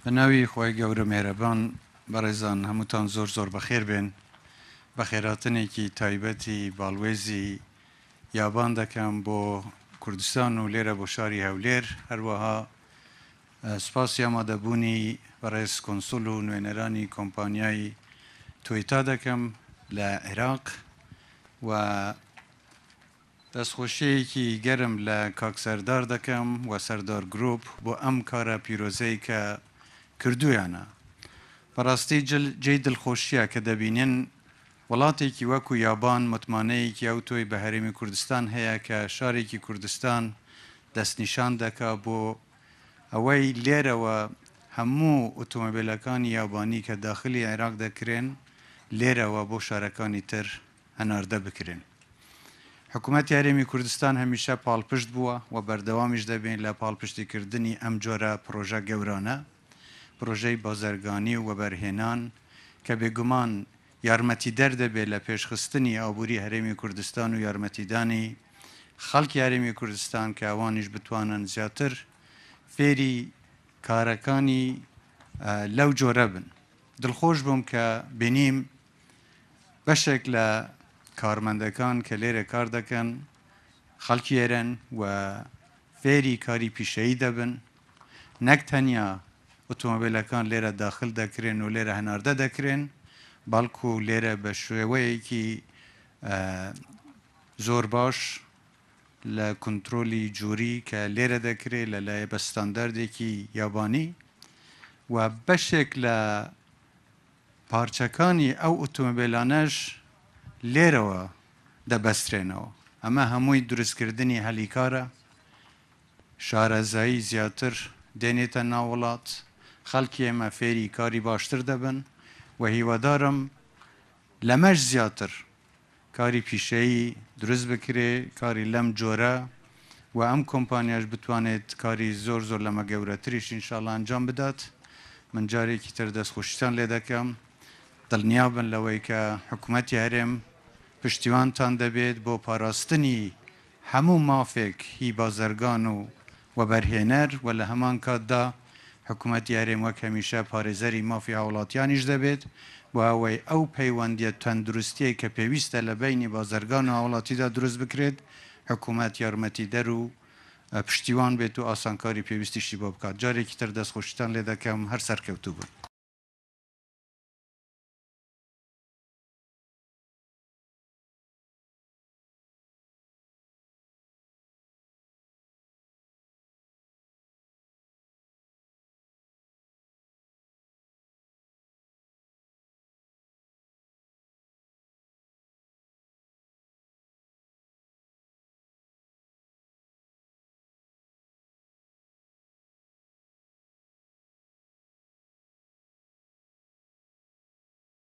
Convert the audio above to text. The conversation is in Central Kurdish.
بناوی خوای گەورە مێرەبان بەڕێزان هەمووتان زۆر بەخێر بێن بە خێراتنێکی تایبەتی باڵوێزی یابان دەکەم بۆ کوردستان و لێرە بۆ شاری هەولێر هەروەها سپاسی ئامادەبوونی بەڕێز کۆنسوڵ و نوێنەرانی کۆمپانیای تویتا دەکەم لە عێراق و دەستخۆشیەیەکی گەرم لە کاک سەردار دەکەم و سەردار گرۆپ بۆ ئەم کارە پیرۆزەی کە کردویانە. بەڕاستی جێی دڵخۆشیە کە دەبینن وڵاتێکی وەکو یابان متمانەیەکی ئەو تۆی بە هەرێمی کوردستان هەیە کە شارێکی کوردستان دەستنیشان دەکا بۆ ئەوەی لێرەوە هەموو ئۆتۆمۆبیلەکانی یابانی کە داخلی عێراق دەکرێن لێرەوە بۆ شارەکانی تر هەناردە بکرێن. حکوومەتی هەرێمی کوردستان هەمیشە پاڵپشت بووە و بەردەوامیش دەبێن لە پاڵپشتیکردنی ئەم جۆرە پرۆژە گەورانە، پرۆژەی بازرگانی و وەبەرهێنان کە بێگومان یارمەتی دەردەبێت لە پێشخستنی ئابووری هەرێمی کوردستان و یارمەتیدانی خەڵکی هەرێمی کوردستان کە ئەوانیش بتوانن زیاتر فێری کارەکانی لەو جۆرە بن. دڵخۆش بووم کە بینیم بەشێک لە کارمەندەکان کە لێرە کار دەکەن خەڵکی ئێرەن و فێری کاری پیشەیی دەبن، نەک تەنیا ئۆتۆمۆبیلەکان لێرە داخل دەکرێن و لێرە هەناردە دەکرێن، بەڵکو لێرە بە شێوەیەکی زۆر باش لە کنترۆلی جووری کە لێرە دەکرێت لەلایە بە ستانداردێکی یابانی و بەشێک لە پارچەکانی ئەو ئۆتۆمۆبیلانەش لێرەوە دەبەسترێنەوە. ئەمە هەمووی دروستکردنی هەلیکارە، شارەزایی زیاتر دێنێتە ناو وڵات، خەڵکی ئێمە فێری کاری باشتر دەبن و هیوادارم لەمەش زیاتر کاری پیشەیی دروست بکرێ، کاری لەم جۆرە و ئەم کۆمپانیاش بتوانێت کاری زۆر لەمە گەورەتریش ئینشاڵڵا ئەنجام بدات. من جارێکی تر دەستخۆشیتان لێ دەکەم، دڵنیا بن لەوەی کە حکوومەتی هەرێم پشتیوانتان دەبێت بۆ پاراستنی هەموو مافێک هی بازرگان و وەبەرهێنەر و لە هەمان کاتدا حکوومەتی هەرێم وەک هەمیشە پارێزەری مافی هاوڵاتیانیش دەبێت بۆ ئەوەی ئەو پەیوەندیە تەندروستیە کە پێویستە لە بینی بازرگان و هاوڵاتیدا دروست بکرێت، حکوومەت یارمەتیدەر و پشتیوان بێت و ئاسانکاری پێویستیشی بۆ بکات. جارێکی تر دەستخۆشیتان لێ دەکەم، هەر سەرکەوتوو بن.